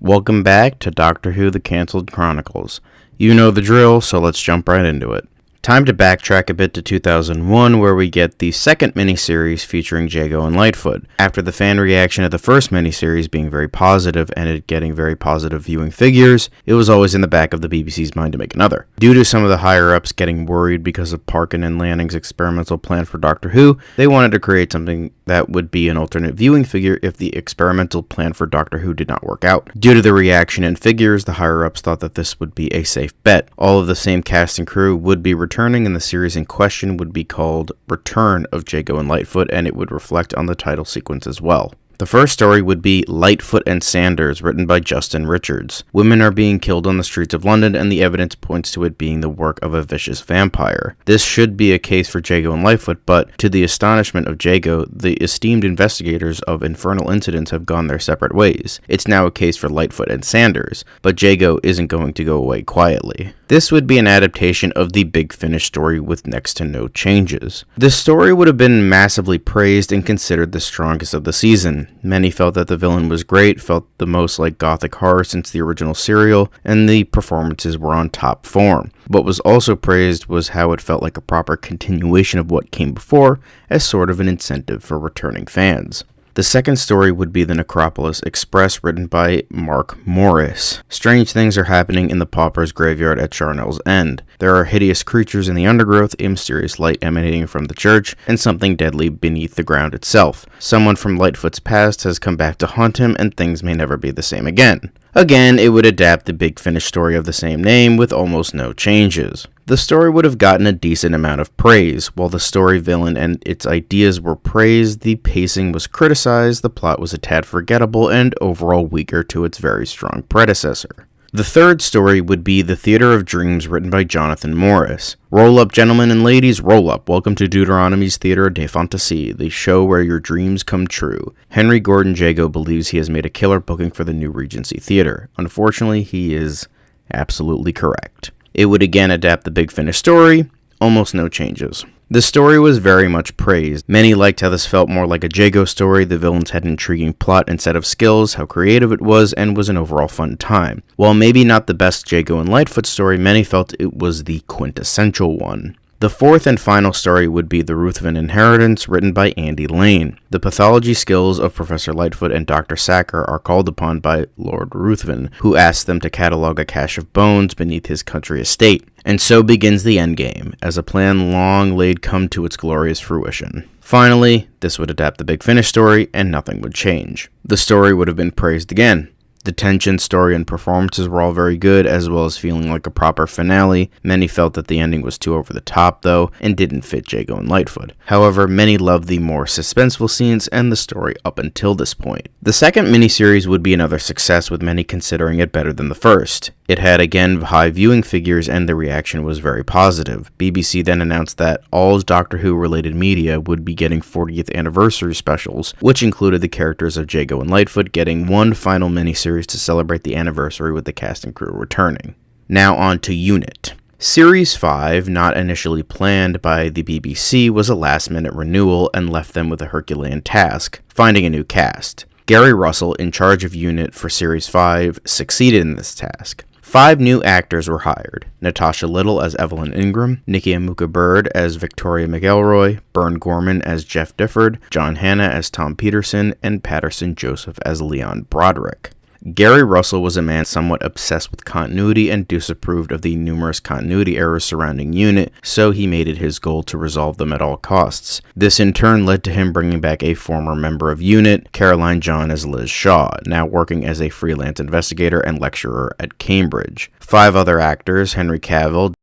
Welcome back to Doctor Who The Cancelled Chronicles. You know the drill, so let's jump right into it. Time to backtrack a bit to 2001, where we get the second miniseries featuring Jago and Litefoot. After the fan reaction of the first miniseries being very positive and it getting very positive viewing figures, it was always in the back of the BBC's mind to make another. Due to some of the higher-ups getting worried because of Parkin and Lanning's experimental plan for Doctor Who, they wanted to create something that would be an alternate viewing figure if the experimental plan for Doctor Who did not work out. Due to the reaction and figures, the higher-ups thought that this would be a safe bet. All of the same cast and crew would be returning, and the series in question would be called Return of Jago and Litefoot, and it would reflect on the title sequence as well. The first story would be Litefoot and Sanders, written by Justin Richards. Women are being killed on the streets of London, and the evidence points to it being the work of a vicious vampire. This should be a case for Jago and Litefoot, but to the astonishment of Jago, the esteemed investigators of infernal incidents have gone their separate ways. It's now a case for Litefoot and Sanders, but Jago isn't going to go away quietly. This would be an adaptation of the Big Finish story with next to no changes. This story would have been massively praised and considered the strongest of the season. Many felt that the villain was great, felt the most like gothic horror since the original serial, and the performances were on top form. What was also praised was how it felt like a proper continuation of what came before, as sort of an incentive for returning fans. The second story would be The Necropolis Express, written by Mark Morris. Strange things are happening in the Pauper's Graveyard at Charnel's End. There are hideous creatures in the undergrowth, a mysterious light emanating from the church, and something deadly beneath the ground itself. Someone from Litefoot's past has come back to haunt him, and things may never be the same again. Again, it would adapt the Big Finish story of the same name with almost no changes. The story would have gotten a decent amount of praise. While the story villain and its ideas were praised, the pacing was criticized, the plot was a tad forgettable, and overall weaker to its very strong predecessor. The third story would be The Theater of Dreams, written by Jonathan Morris. Roll up, gentlemen and ladies, roll up. Welcome to Deuteronomy's Theater de Fantasy, the show where your dreams come true. Henry Gordon Jago believes he has made a killer booking for the new Regency Theater. Unfortunately, he is absolutely correct. It would again adapt the Big Finish story, almost no changes. The story was very much praised. Many liked how this felt more like a Jago story, the villains had an intriguing plot and set of skills, how creative it was, and was an overall fun time. While maybe not the best Jago and Litefoot story, many felt it was the quintessential one. The fourth and final story would be The Ruthven Inheritance, written by Andy Lane. The pathology skills of Professor Litefoot and Dr. Sacker are called upon by Lord Ruthven, who asks them to catalog a cache of bones beneath his country estate. And so begins the endgame, as a plan long laid come to its glorious fruition. Finally, this would adapt the Big Finish story, and nothing would change. The story would have been praised again. The tension, story, and performances were all very good, as well as feeling like a proper finale. Many felt that the ending was too over the top, though, and didn't fit Jago and Litefoot. However, many loved the more suspenseful scenes and the story up until this point. The second miniseries would be another success, with many considering it better than the first. It had again high viewing figures, and the reaction was very positive. BBC then announced that all Doctor Who related media would be getting 40th anniversary specials, which included the characters of Jago and Litefoot getting one final miniseries to celebrate the anniversary with the cast and crew returning. Now on to Unit. Series 5, not initially planned by the BBC, was a last-minute renewal and left them with a Herculean task, finding a new cast. Gary Russell, in charge of Unit for Series 5, succeeded in this task. 5 new actors were hired: Natasha Little as Evelyn Ingram, Nikki Amuka Bird as Victoria McElroy, Bern Gorman as Jeff Difford, John Hanna as Tom Peterson, and Patterson Joseph as Leon Broderick. Gary Russell was a man somewhat obsessed with continuity and disapproved of the numerous continuity errors surrounding Unit, so he made it his goal to resolve them at all costs. This in turn led to him bringing back a former member of Unit, Caroline John as Liz Shaw, now working as a freelance investigator and lecturer at Cambridge. 5 other actors, Henry Cavill,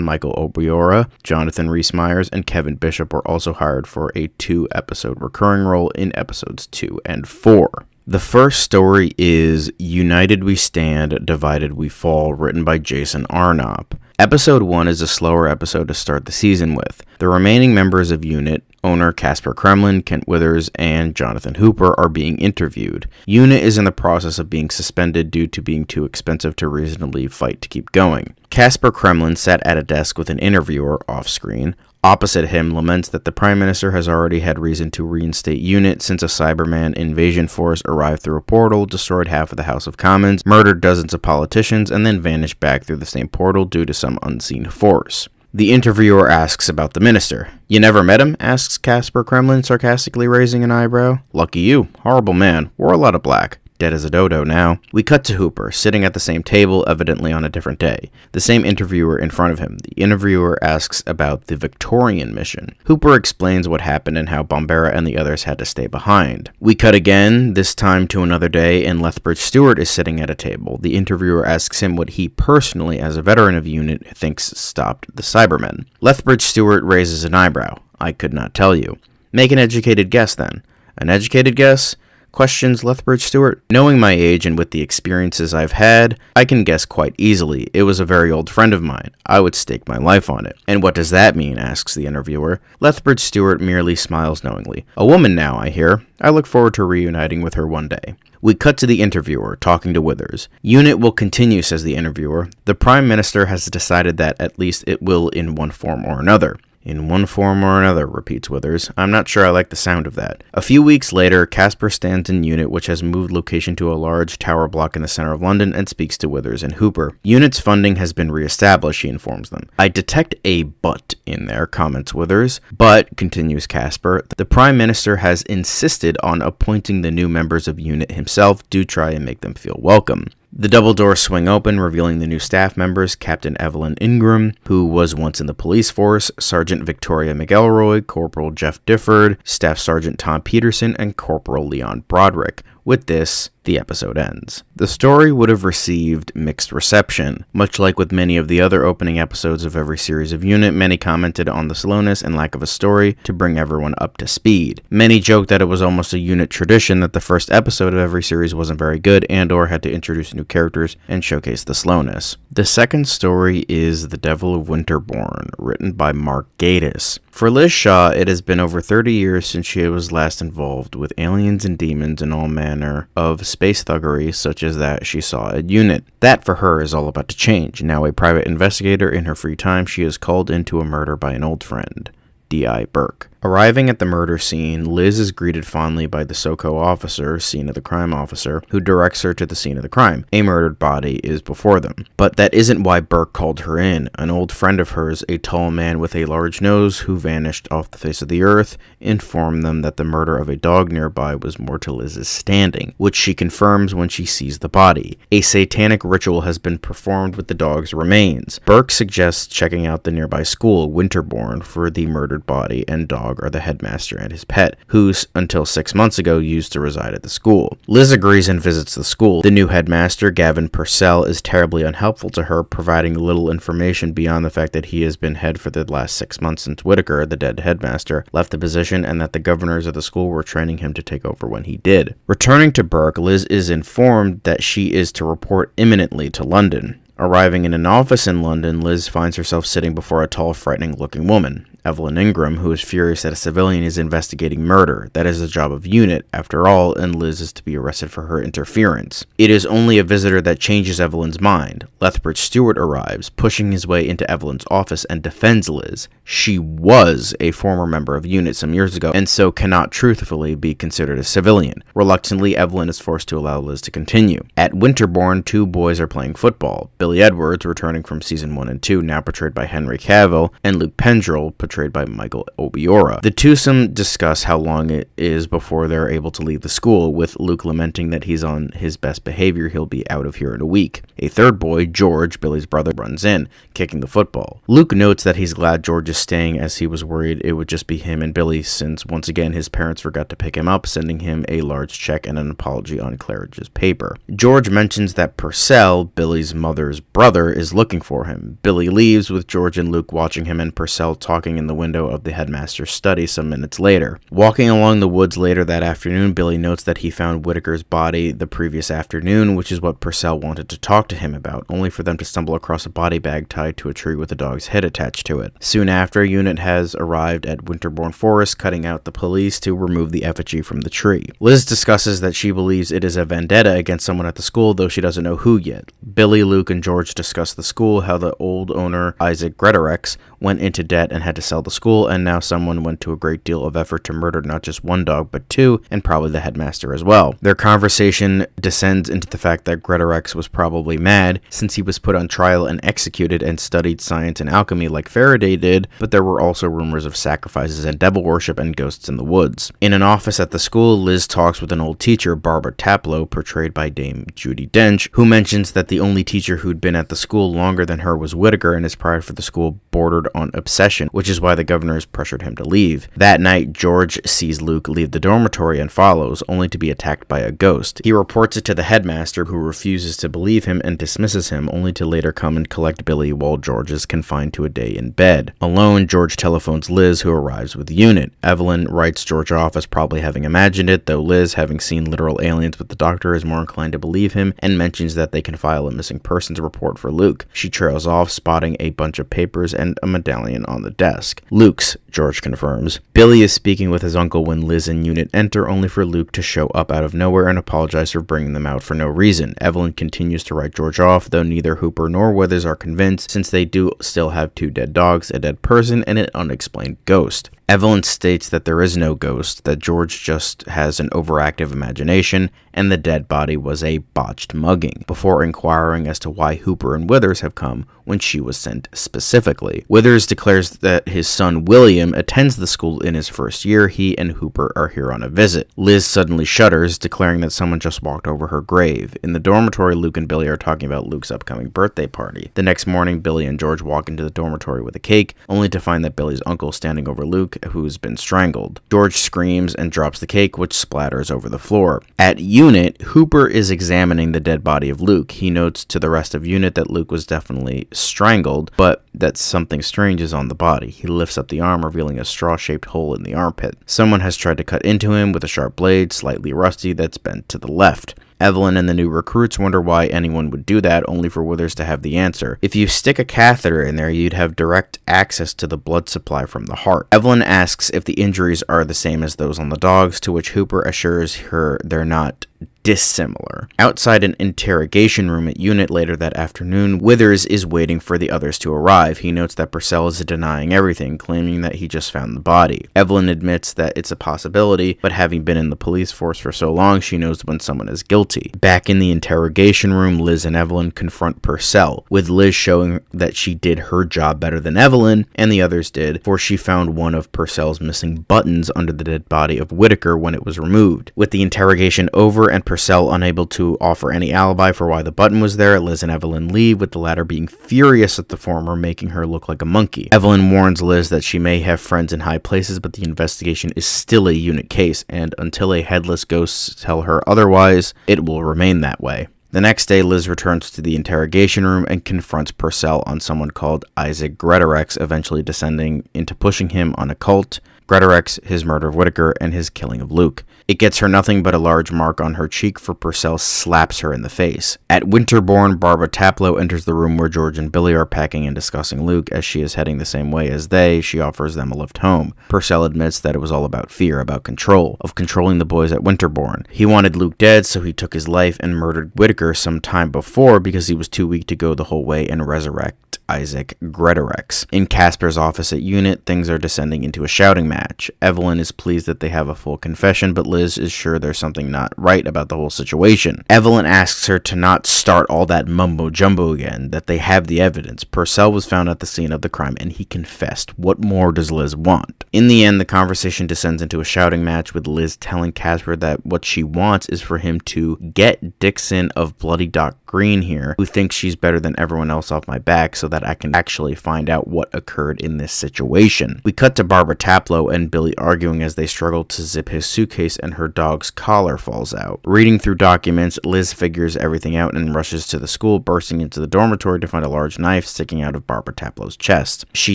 Michael Obiora, Jonathan Rhys-Meyers, and Kevin Bishop, were also hired for a 2-episode recurring role in episodes 2 and 4. The first story is United We Stand, Divided We Fall, written by Jason Arnop. Episode 1 is a slower episode to start the season with. The remaining members of Unit, owner Casper Kremlin, Kent Withers, and Jonathan Hooper, are being interviewed. Unit is in the process of being suspended due to being too expensive to reasonably fight to keep going. Casper Kremlin sat at a desk with an interviewer off-screen. Opposite him laments that the Prime Minister has already had reason to reinstate UNIT since a Cyberman invasion force arrived through a portal, destroyed half of the House of Commons, murdered dozens of politicians, and then vanished back through the same portal due to some unseen force. The interviewer asks about the minister. "You never met him?" asks Casper Kremlin, sarcastically raising an eyebrow. "Lucky you. Horrible man. Wore a lot of black. Dead as a dodo now." We cut to Hooper, sitting at the same table, evidently on a different day. The same interviewer in front of him. The interviewer asks about the Victorian mission. Hooper explains what happened and how Bombera and the others had to stay behind. We cut again, this time to another day, and Lethbridge Stewart is sitting at a table. The interviewer asks him what he personally, as a veteran of UNIT, thinks stopped the Cybermen. Lethbridge Stewart raises an eyebrow. "I could not tell you." "Make an educated guess, then." "An educated guess?" questions Lethbridge Stewart. "Knowing my age and with the experiences I've had, I can guess quite easily. It was a very old friend of mine. I would stake my life on it." "And what does that mean?" asks the interviewer. Lethbridge Stewart merely smiles knowingly. "A woman now, I hear. I look forward to reuniting with her one day." We cut to the interviewer, talking to Withers. "UNIT will continue," says the interviewer. "The Prime Minister has decided that at least it will in one form or another." "In one form or another," repeats Withers. "I'm not sure I like the sound of that." A few weeks later, Casper stands in UNIT, which has moved location to a large tower block in the center of London, and speaks to Withers and Hooper. UNIT's funding has been re-established, he informs them. "I detect a but in there," comments Withers. "But," continues Casper, "the Prime Minister has insisted on appointing the new members of UNIT himself. Do try and make them feel welcome." The double doors swing open, revealing the new staff members: Captain Evelyn Ingram, who was once in the police force, Sergeant Victoria McElroy, Corporal Jeff Difford, Staff Sergeant Tom Peterson, and Corporal Leon Broderick. With this, the episode ends. The story would have received mixed reception. Much like with many of the other opening episodes of every series of UNIT, many commented on the slowness and lack of a story to bring everyone up to speed. Many joked that it was almost a UNIT tradition that the first episode of every series wasn't very good and or had to introduce new characters and showcase the slowness. The second story is The Devil of Winterborn, written by Mark Gatiss. For Liz Shaw, it has been over 30 years since she was last involved with aliens and demons and all manner of space thuggery such as that she saw at UNIT. That for her is all about to change. Now a private investigator, in her free time, she is called into a murder by an old friend, D.I. Burke. Arriving at the murder scene, Liz is greeted fondly by the SOCO officer, scene of the crime officer, who directs her to the scene of the crime. A murdered body is before them. But that isn't why Burke called her in. An old friend of hers, a tall man with a large nose who vanished off the face of the earth, informed them that the murder of a dog nearby was more to Liz's standing, which she confirms when she sees the body. A satanic ritual has been performed with the dog's remains. Burke suggests checking out the nearby school, Winterborn, for the murdered body and dog are the headmaster and his pet, who until 6 months ago used to reside at the school. Liz agrees and visits the school. The new headmaster, Gavin Purcell, is terribly unhelpful to her, providing little information beyond the fact that he has been head for the last 6 months since Whitaker, the dead headmaster, left the position, and that the governors of the school were training him to take over when he did. Returning to Burke, Liz is informed that she is to report imminently to London. Arriving in an office in London, Liz finds herself sitting before a tall, frightening-looking woman, Evelyn Ingram, who is furious that a civilian is investigating murder. That is the job of UNIT, after all, and Liz is to be arrested for her interference. It is only a visitor that changes Evelyn's mind. Lethbridge Stewart arrives, pushing his way into Evelyn's office and defends Liz. She was a former member of UNIT some years ago, and so cannot truthfully be considered a civilian. Reluctantly, Evelyn is forced to allow Liz to continue. At Winterborn, two boys are playing football. Billy Edwards, returning from season 1 and 2, now portrayed by Henry Cavill, and Luke Pendrell, portrayed by Michael Obiora. The twosome discuss how long it is before they're able to leave the school, with Luke lamenting that he's on his best behavior, he'll be out of here in a week. A third boy, George, Billy's brother, runs in, kicking the football. Luke notes that he's glad George is staying, as he was worried it would just be him and Billy, since once again his parents forgot to pick him up, sending him a large check and an apology on Claridge's paper. George mentions that Purcell, Billy's mother's brother, is looking for him. Billy leaves, with George and Luke watching him and Purcell talking in the window of the headmaster's study some minutes later. Walking along the woods later that afternoon, Billy notes that he found Whitaker's body the previous afternoon, which is what Purcell wanted to talk to him about, only for them to stumble across a body bag tied to a tree with a dog's head attached to it. Soon after, UNIT has arrived at Winterborn Forest, cutting out the police to remove the effigy from the tree. Liz discusses that she believes it is a vendetta against someone at the school, though she doesn't know who yet. Billy, Luke, and George discuss the school, how the old owner, Isaac Greatorex, went into debt and had to sell the school, and now someone went to a great deal of effort to murder not just one dog, but two, and probably the headmaster as well. Their conversation descends into the fact that Greatorex was probably mad, since he was put on trial and executed and studied science and alchemy like Faraday did, but there were also rumors of sacrifices and devil worship and ghosts in the woods. In an office at the school, Liz talks with an old teacher, Barbara Taplow, portrayed by Dame Judi Dench, who mentions that the only teacher who'd been at the school longer than her was Whitaker, and his pride for the school bordered on obsession, which is why the governors pressured him to leave. That night, George sees Luke leave the dormitory and follows, only to be attacked by a ghost. He reports it to the headmaster, who refuses to believe him and dismisses him, only to later come and collect Billy while George is confined to a day in bed. Alone, George telephones Liz, who arrives with the unit. Evelyn writes George off as probably having imagined it, though Liz, having seen literal aliens with the doctor, is more inclined to believe him and mentions that they can file a missing persons report for Luke. She trails off, spotting a bunch of papers and a medallion on the desk. Luke's, George confirms. Billy is speaking with his uncle when Liz and Unit enter, only for Luke to show up out of nowhere and apologize for bringing them out for no reason. Evelyn continues to write George off, though neither Hooper nor Withers are convinced, since they do still have two dead dogs, a dead person, and an unexplained ghost. Evelyn states that there is no ghost, that George just has an overactive imagination, and the dead body was a botched mugging, before inquiring as to why Hooper and Withers have come when she was sent specifically. Withers declares that his son William attends the school in his first year. He and Hooper are here on a visit. Liz suddenly shudders, declaring that someone just walked over her grave. In the dormitory, Luke and Billy are talking about Luke's upcoming birthday party. The next morning, Billy and George walk into the dormitory with a cake, only to find that Billy's uncle is standing over Luke, who's been strangled. George screams and drops the cake, which splatters over the floor. At Unit, Hooper is examining the dead body of Luke. He notes to the rest of Unit that Luke was definitely strangled, but that something strange is on the body. He lifts up the arm, revealing a straw-shaped hole in the armpit. Someone has tried to cut into him with a sharp blade, slightly rusty, that's bent to the left. Evelyn and the new recruits wonder why anyone would do that, only for Withers to have the answer. If you stick a catheter in there, you'd have direct access to the blood supply from the heart. Evelyn asks if the injuries are the same as those on the dogs, to which Hooper assures her they're not dissimilar. Outside an interrogation room at Unit later that afternoon, Withers is waiting for the others to arrive. He notes that Purcell is denying everything, claiming that he just found the body. Evelyn admits that it's a possibility, but having been in the police force for so long, she knows when someone is guilty. Back in the interrogation room, Liz and Evelyn confront Purcell, with Liz showing that she did her job better than Evelyn, and the others did, for she found one of Purcell's missing buttons under the dead body of Whitaker when it was removed. With the interrogation over and Purcell unable to offer any alibi for why the button was there, Liz and Evelyn leave, with the latter being furious at the former, making her look like a monkey. Evelyn warns Liz that she may have friends in high places, but the investigation is still a Unit case, and until a headless ghost tell her otherwise, it will remain that way. The next day, Liz returns to the interrogation room and confronts Purcell on someone called Isaac Greatorex, eventually descending into pushing him on a cult, Greatorex, his murder of Whitaker, and his killing of Luke. It gets her nothing but a large mark on her cheek, for Purcell slaps her in the face. At Winterbourne, Barbara Taplow enters the room where George and Billy are packing and discussing Luke. As she is heading the same way as they, she offers them a lift home. Purcell admits that it was all about fear, about control, of controlling the boys at Winterbourne. He wanted Luke dead, so he took his life and murdered Whitaker some time before because he was too weak to go the whole way and resurrect Isaac Greatorex. In Casper's office at Unit, things are descending into a shouting match. Evelyn is pleased that they have a full confession, but Liz is sure there's something not right about the whole situation. Evelyn asks her to not start all that mumbo-jumbo again, that they have the evidence. Purcell was found at the scene of the crime, and he confessed. What more does Liz want? In the end, the conversation descends into a shouting match, with Liz telling Casper that what she wants is for him to get Dixon of Bloody Dock Green here, who thinks she's better than everyone else, off my back, so that I can actually find out what occurred in this situation. We cut to Barbara Taplow and Billy arguing as they struggle to zip his suitcase and her dog's collar falls out. Reading through documents, Liz figures everything out and rushes to the school, bursting into the dormitory to find a large knife sticking out of Barbara Taplow's chest. She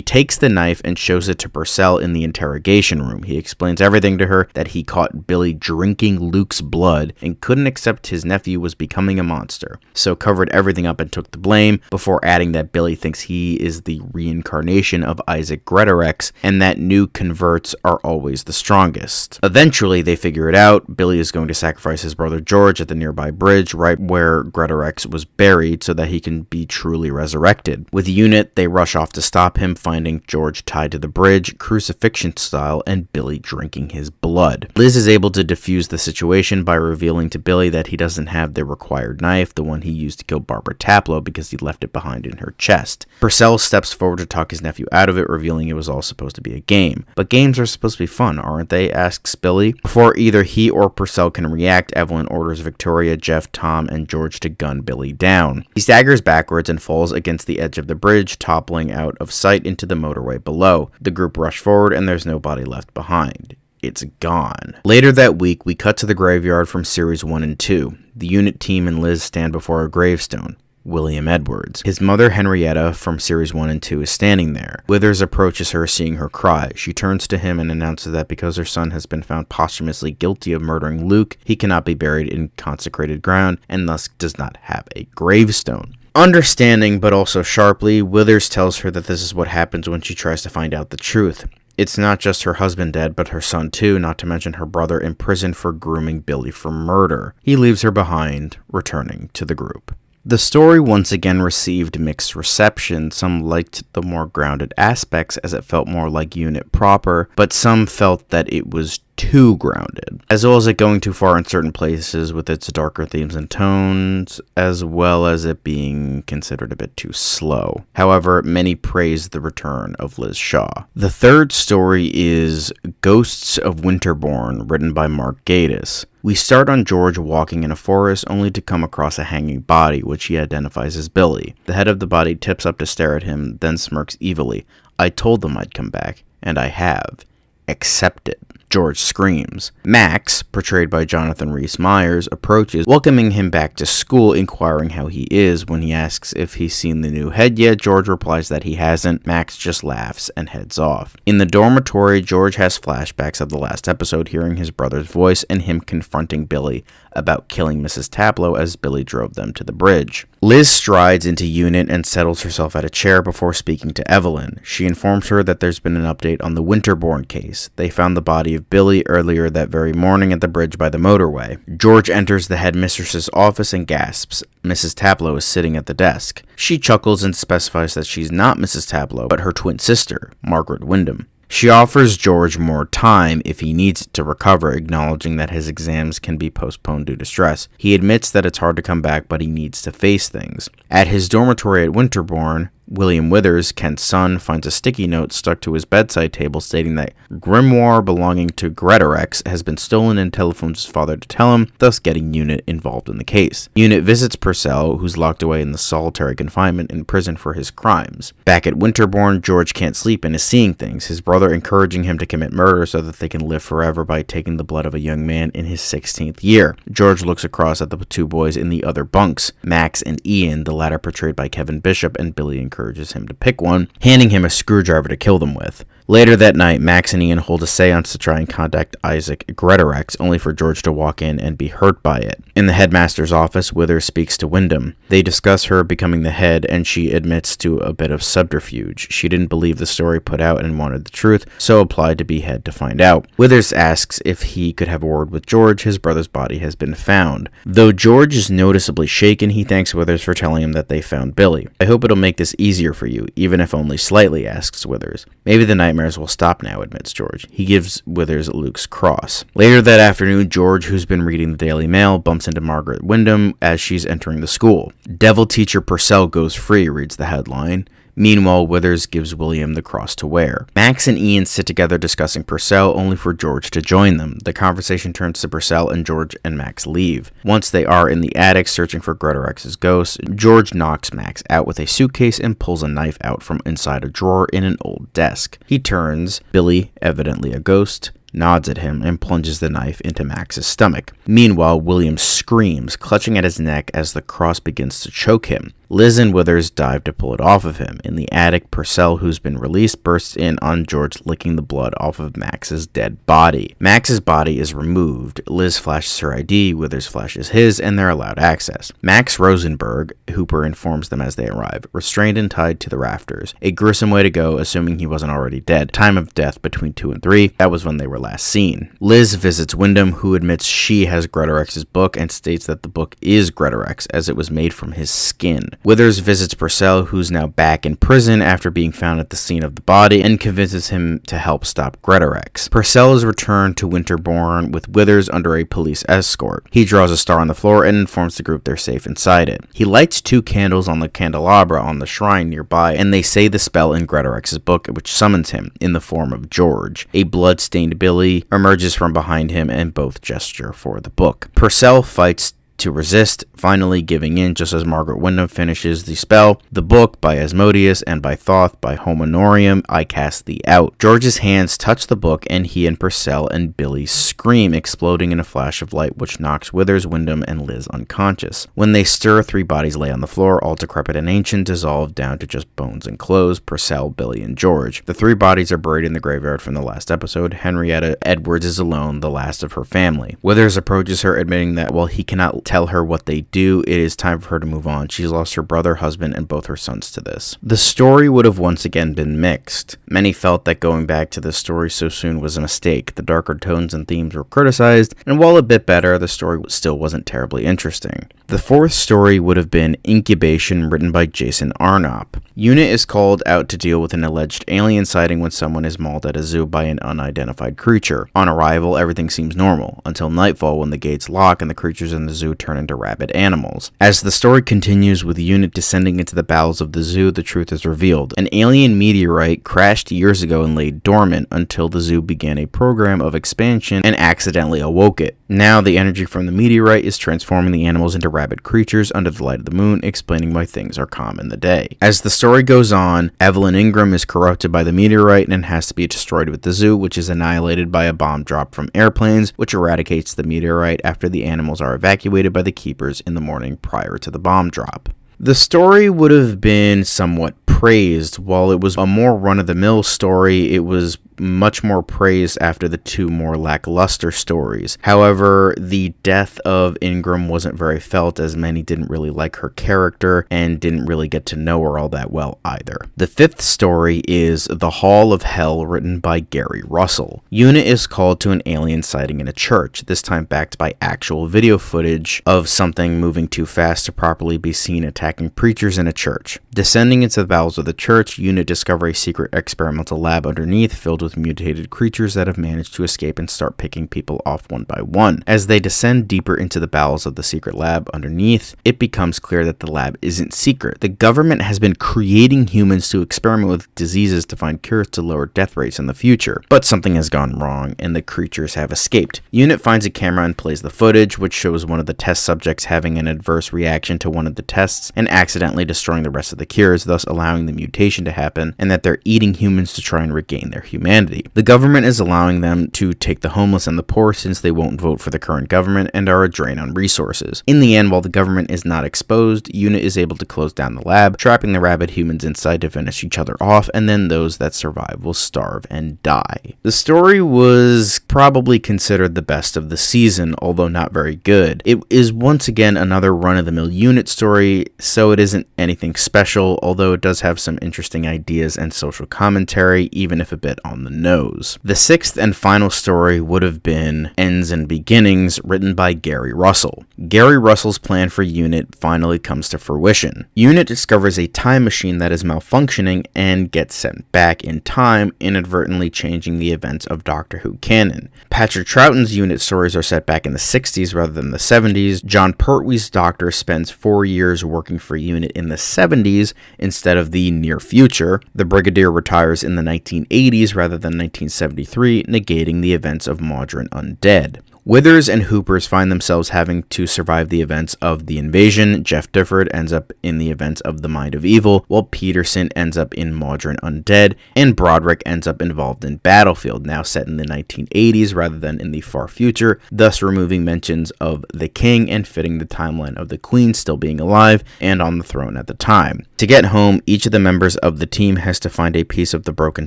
takes the knife and shows it to Purcell in the interrogation room. He explains everything to her, that he caught Billy drinking Luke's blood and couldn't accept his nephew was becoming a monster, so covered everything up and took the blame, before adding that Billy thinks thinks he is the reincarnation of Isaac Greatorex, and that new converts are always the strongest. Eventually, they figure it out. Billy is going to sacrifice his brother George at the nearby bridge, right where Greatorex was buried, so that he can be truly resurrected. With the unit, they rush off to stop him, finding George tied to the bridge, crucifixion style, and Billy drinking his blood. Liz is able to defuse the situation by revealing to Billy that he doesn't have the required knife, the one he used to kill Barbara Taplow, because he left it behind in her chest. Purcell steps forward to talk his nephew out of it, revealing it was all supposed to be a game. But games are supposed to be fun, aren't they? Asks Billy. Before either he or Purcell can react, Evelyn orders Victoria, Jeff, Tom, and George to gun Billy down. He staggers backwards and falls against the edge of the bridge, toppling out of sight into the motorway below. The group rush forward and there's no body left behind. It's gone. Later that week, we cut to the graveyard from Series 1 and 2. The unit team and Liz stand before a gravestone. William Edwards. His mother, Henrietta, from Series 1 and 2, is standing there. Withers approaches her, seeing her cry. She turns to him and announces that because her son has been found posthumously guilty of murdering Luke, he cannot be buried in consecrated ground and thus does not have a gravestone. Understanding, but also sharply, Withers tells her that this is what happens when she tries to find out the truth. It's not just her husband dead, but her son too, not to mention her brother in prison for grooming Billy for murder. He leaves her behind, returning to the group. The story once again received mixed reception. Some liked the more grounded aspects as it felt more like Unit proper, but some felt that it was too grounded, as well as it going too far in certain places with its darker themes and tones, as well as it being considered a bit too slow. However, many praised the return of Liz Shaw. The third story is Ghosts of Winterborn, written by Mark Gatiss. We start on George walking in a forest only to come across a hanging body, which he identifies as Billy. The head of the body tips up to stare at him, then smirks evilly. I told them I'd come back, and I have. Accept it. George screams. Max, portrayed by Jonathan Rhys-Meyers, approaches, welcoming him back to school, inquiring how he is. When he asks if he's seen the new head yet, George replies that he hasn't. Max just laughs and heads off. In the dormitory, George has flashbacks of the last episode, hearing his brother's voice and him confronting Billy about killing Mrs. Taplow as Billy drove them to the bridge. Liz strides into Unit and settles herself at a chair before speaking to Evelyn. She informs her that there's been an update on the Winterborn case. They found the body of Billy earlier that very morning at the bridge by the motorway. George enters the headmistress's office and gasps. Mrs. Taplow is sitting at the desk. She chuckles and specifies that she's not Mrs. Taplow, but her twin sister, Margaret Wyndham. She offers George more time if he needs it to recover, acknowledging that his exams can be postponed due to stress. He admits that it's hard to come back, but he needs to face things. At his dormitory at Winterborn, William Withers, Kent's son, finds a sticky note stuck to his bedside table stating that grimoire belonging to Greatorex has been stolen, and telephones his father to tell him, thus getting Unit involved in the case. Unit visits Purcell, who's locked away in the solitary confinement in prison for his crimes. Back at Winterborn, George can't sleep and is seeing things, his brother encouraging him to commit murder so that they can live forever by taking the blood of a young man in his 16th year. George looks across at the two boys in the other bunks, Max and Ian, the latter portrayed by Kevin Bishop, and Billy encourages him to pick one, handing him a screwdriver to kill them with. Later that night, Max and Ian hold a seance to try and contact Isaac Greatorex, only for George to walk in and be hurt by it. In the headmaster's office, Withers speaks to Wyndham. They discuss her becoming the head, and she admits to a bit of subterfuge. She didn't believe the story put out and wanted the truth, so applied to be head to find out. Withers asks if he could have a word with George. His brother's body has been found. Though George is noticeably shaken, he thanks Withers for telling him that they found Billy. I hope it'll make this easier for you, even if only slightly, asks Withers. Maybe the nightmares will stop now, admits George. He gives Withers Luke's cross. Later that afternoon, George, who's been reading the Daily Mail, bumps into Margaret Wyndham as she's entering the school. Devil teacher Purcell goes free, reads the headline. Meanwhile, Withers gives William the cross to wear. Max and Ian sit together discussing Purcell, only for George to join them. The conversation turns to Purcell, and George and Max leave. Once they are in the attic searching for Greatorex's ghost, George knocks Max out with a suitcase and pulls a knife out from inside a drawer in an old desk. He turns, Billy, evidently a ghost, nods at him, and plunges the knife into Max's stomach. Meanwhile, William screams, clutching at his neck as the cross begins to choke him. Liz and Withers dive to pull it off of him. In the attic, Purcell, who's been released, bursts in on George, licking the blood off of Max's dead body. Max's body is removed. Liz flashes her ID, Withers flashes his, and they're allowed access. Max Rosenberg, Hooper informs them as they arrive, restrained and tied to the rafters. A gruesome way to go, assuming he wasn't already dead. Time of death between 2 and 3. That was when they were last seen. Liz visits Wyndham, who admits she has Gretorex's book and states that the book is Greatorex, as it was made from his skin. Withers visits Purcell, who's now back in prison after being found at the scene of the body, and convinces him to help stop Greatorex. Purcell is returned to Winterbourne with Withers under a police escort. He draws a star on the floor and informs the group they're safe inside it. He lights 2 candles on the candelabra on the shrine nearby, and they say the spell in Gretorex's book, which summons him in the form of George. A blood-stained Billy emerges from behind him, and both gesture for the book. Purcell fights to resist, finally giving in just as Margaret Wyndham finishes the spell. The book, by Asmodeus, and by Thoth, by Homonorium, I cast thee out. George's hands touch the book, and he and Purcell and Billy scream, exploding in a flash of light which knocks Withers, Wyndham, and Liz unconscious. When they stir, 3 bodies lay on the floor, all decrepit and ancient, dissolved down to just bones and clothes: Purcell, Billy, and George. The 3 bodies are buried in the graveyard from the last episode. Henrietta Edwards is alone, the last of her family. Withers approaches her, admitting that while he cannot tell her what they do, it is time for her to move on. She's lost her brother, husband, and both her sons to this. The story would have once again been mixed. Many felt that going back to this story so soon was a mistake. The darker tones and themes were criticized, and while a bit better, the story still wasn't terribly interesting. The 4th story would have been Incubation, written by Jason Arnop. Unit is called out to deal with an alleged alien sighting when someone is mauled at a zoo by an unidentified creature. On arrival, everything seems normal, until nightfall when the gates lock and the creatures in the zoo turn into rabid animals. As the story continues with Unit descending into the bowels of the zoo, the truth is revealed. An alien meteorite crashed years ago and lay dormant until the zoo began a program of expansion and accidentally awoke it. Now the energy from the meteorite is transforming the animals into rabid creatures under the light of the moon, explaining why things are calm in the day. As the story goes on, Evelyn Ingram is corrupted by the meteorite and has to be destroyed with the zoo, which is annihilated by a bomb dropped from airplanes, which eradicates the meteorite after the animals are evacuated by the keepers in the morning prior to the bomb drop. The story would have been somewhat praised. While it was a more run-of-the-mill story, it was much more praised after the 2 more lackluster stories. However, the death of Ingram wasn't very felt, as many didn't really like her character and didn't really get to know her all that well either. The 5th story is The Hall of Hell, written by Gary Russell. Unit is called to an alien sighting in a church, this time backed by actual video footage of something moving too fast to properly be seen attacking preachers in a church. Descending into the bowels of the church, Unit discover a secret experimental lab underneath filled with mutated creatures that have managed to escape and start picking people off one by one. As they descend deeper into the bowels of the secret lab underneath, it becomes clear that the lab isn't secret. The government has been creating humans to experiment with diseases to find cures to lower death rates in the future, but something has gone wrong and the creatures have escaped. Unit finds a camera and plays the footage, which shows one of the test subjects having an adverse reaction to one of the tests and accidentally destroying the rest of the cures, thus allowing the mutation to happen, and that they're eating humans to try and regain their humanity. The government is allowing them to take the homeless and the poor since they won't vote for the current government and are a drain on resources. In the end, while the government is not exposed, Unit is able to close down the lab, trapping the rabid humans inside to finish each other off, and then those that survive will starve and die. The story was probably considered the best of the season, although not very good. It is once again another run-of-the-mill Unit story, so it isn't anything special, although it does have some interesting ideas and social commentary, even if a bit on the nose. The 6th and final story would have been Ends and Beginnings, written by Gary Russell. Gary Russell's plan for Unit finally comes to fruition. Unit discovers a time machine that is malfunctioning and gets sent back in time, inadvertently changing the events of Doctor Who canon. Patrick Troughton's Unit stories are set back in the 60s rather than the 70s. John Pertwee's Doctor spends 4 years working for Unit in the 70s instead of the near future. The Brigadier retires in the 1980s rather than 1973, negating the events of Modern Undead. Withers and Hoopers find themselves having to survive the events of the invasion. Jeff Difford ends up in the events of the Mind of Evil, while Peterson ends up in Modern Undead, and Broderick ends up involved in Battlefield, now set in the 1980s rather than in the far future, thus removing mentions of the king and fitting the timeline of the queen still being alive and on the throne at the time. To get home, each of the members of the team has to find a piece of the broken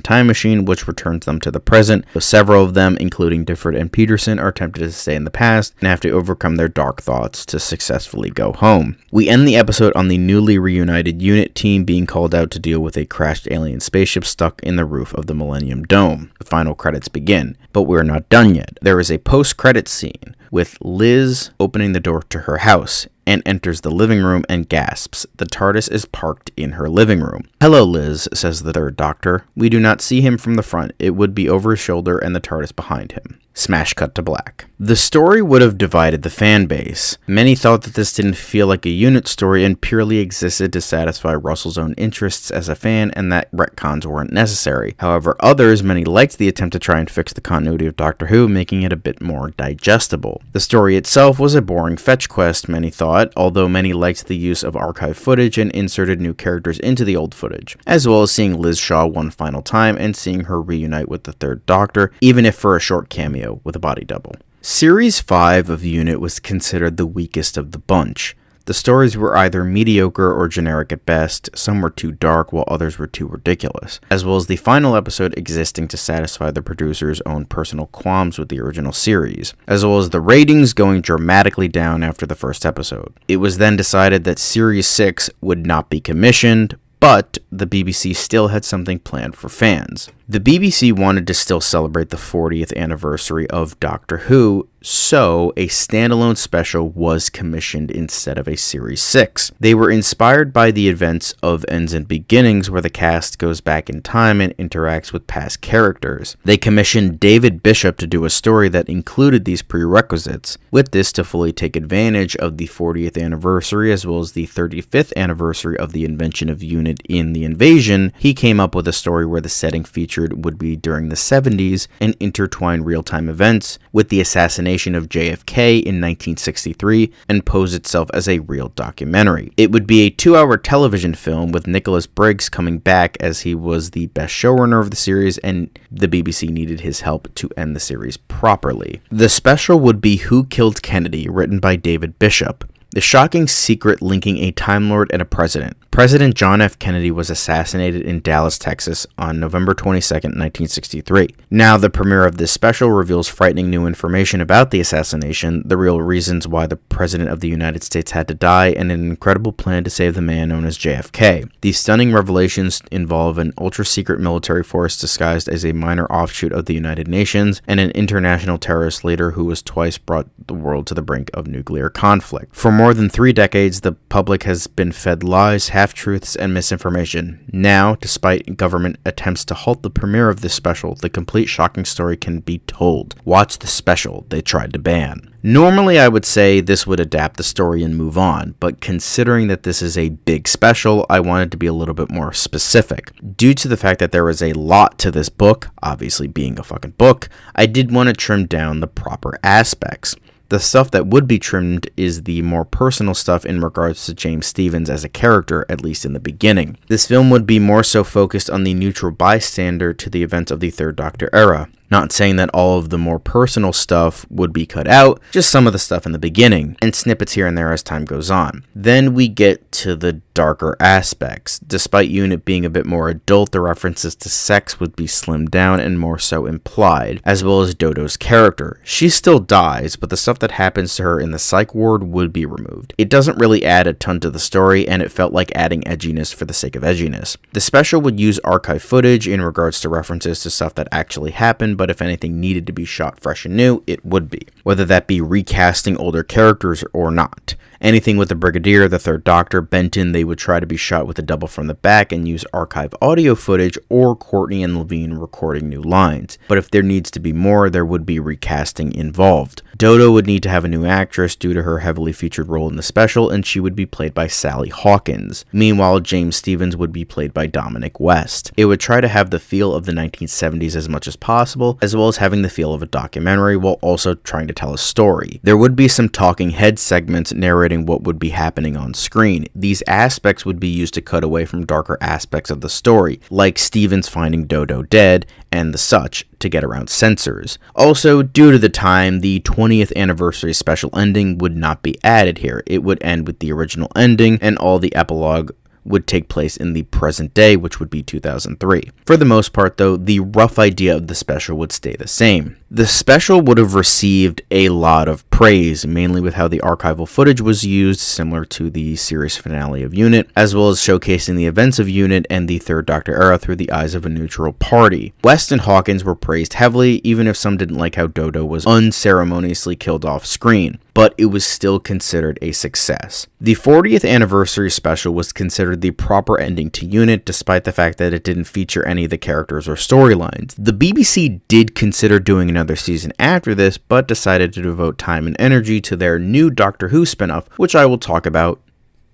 time machine, which returns them to the present. So several of them, including Difford and Peterson, are tempted to stay in the past and have to overcome their dark thoughts to successfully go home. We end the episode on the newly reunited unit team being called out to deal with a crashed alien spaceship stuck in the roof of the Millennium Dome. The final credits begin, but we're not done yet. There is a post-credits scene with Liz opening the door to her house and enters the living room and gasps. The TARDIS is parked in her living room. "Hello, Liz," says the third Doctor. "We do not see him from the front. It would be over his shoulder and the TARDIS behind him." Smash cut to black. The story would have divided the fan base. Many thought that this didn't feel like a unit story and purely existed to satisfy Russell's own interests as a fan and that retcons weren't necessary. However, others, many liked the attempt to try and fix the continuity of Doctor Who, making it a bit more digestible. The story itself was a boring fetch quest, many thought, although many liked the use of archive footage and inserted new characters into the old footage, as well as seeing Liz Shaw one final time and seeing her reunite with the third Doctor, even if for a short cameo with a body double. Series 5 of Unit was considered the weakest of the bunch. The stories were either mediocre or generic at best, some were too dark while others were too ridiculous, as well as the final episode existing to satisfy the producer's own personal qualms with the original series, as well as the ratings going dramatically down after the first episode. It was then decided that Series 6 would not be commissioned, but the BBC still had something planned for fans. The BBC wanted to still celebrate the 40th anniversary of Doctor Who, so a standalone special was commissioned instead of a Series 6. They were inspired by the events of Ends and Beginnings, where the cast goes back in time and interacts with past characters. They commissioned David Bishop to do a story that included these prerequisites, with this to fully take advantage of the 40th anniversary as well as the 35th anniversary of the invention of Unit in the invasion. He came up with a story where the setting featured would be during the 70s and intertwine real-time events with the assassination of JFK in 1963 and pose itself as a real documentary. It would be a 2-hour television film with Nicholas Briggs coming back as he was the best showrunner of the series and the BBC needed his help to end the series properly. The special would be Who Killed Kennedy, written by David Bishop. The shocking secret linking a Time Lord and a president. President John F. Kennedy was assassinated in Dallas, Texas on November 22, 1963. Now, the premiere of this special reveals frightening new information about the assassination, the real reasons why the President of the United States had to die, and an incredible plan to save the man known as JFK. These stunning revelations involve an ultra-secret military force disguised as a minor offshoot of the United Nations, and an international terrorist leader who has twice brought the world to the brink of nuclear conflict. For more than 3 decades, the public has been fed lies, half-truths, and misinformation. Now, despite government attempts to halt the premiere of this special, the complete shocking story can be told. Watch the special they tried to ban. Normally, I would say this would adapt the story and move on, but considering that this is a big special, I wanted to be a little bit more specific. Due to the fact that there is a lot to this book, obviously being a fucking book, I did want to trim down the proper aspects. The stuff that would be trimmed is the more personal stuff in regards to James Stevens as a character, at least in the beginning. This film would be more so focused on the neutral bystander to the events of the Third Doctor era. Not saying that all of the more personal stuff would be cut out, just some of the stuff in the beginning, and snippets here and there as time goes on. Then we get to the darker aspects. Despite Unit being a bit more adult, the references to sex would be slimmed down and more so implied, as well as Dodo's character. She still dies, but the stuff that happens to her in the psych ward would be removed. It doesn't really add a ton to the story, and it felt like adding edginess for the sake of edginess. The special would use archive footage in regards to references to stuff that actually happened, but if anything needed to be shot fresh and new, it would be, whether that be recasting older characters or not. Anything with the Brigadier, the Third Doctor, Benton, they would try to be shot with a double from the back and use archive audio footage, or Courtney and Levine recording new lines. But if there needs to be more, there would be recasting involved. Dodo would need to have a new actress due to her heavily featured role in the special, and she would be played by Sally Hawkins. Meanwhile, James Stevens would be played by Dominic West. It would try to have the feel of the 1970s as much as possible, as well as having the feel of a documentary while also trying to tell a story. There would be some talking head segments narrating what would be happening on screen. These aspects would be used to cut away from darker aspects of the story, like Stevens finding Dodo dead and the such, to get around censors. Also, due to the time, the 20th anniversary special ending would not be added here. It would end with the original ending, and all the epilogue would take place in the present day, which would be 2003. For the most part, though, the rough idea of the special would stay the same. The special would have received a lot of praise, mainly with how the archival footage was used, similar to the series finale of UNIT, as well as showcasing the events of UNIT and the Third Doctor era through the eyes of a neutral party. West and Hawkins were praised heavily, even if some didn't like how Dodo was unceremoniously killed off screen, but it was still considered a success. The 40th anniversary special was considered the proper ending to UNIT, despite the fact that it didn't feature any of the characters or storylines. The BBC did consider doing another season after this, but decided to devote time and energy to their new Doctor Who spinoff, which I will talk about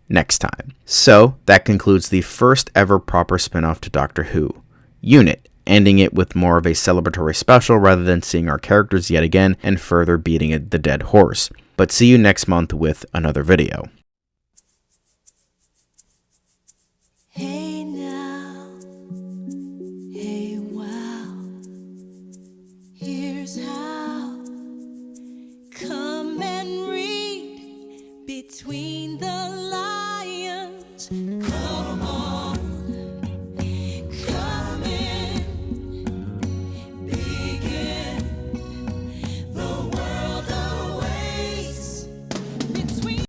next time. So, that concludes the first ever proper spinoff to Doctor Who, UNIT, ending it with more of a celebratory special rather than seeing our characters yet again and further beating the dead horse. But see you next month with another video.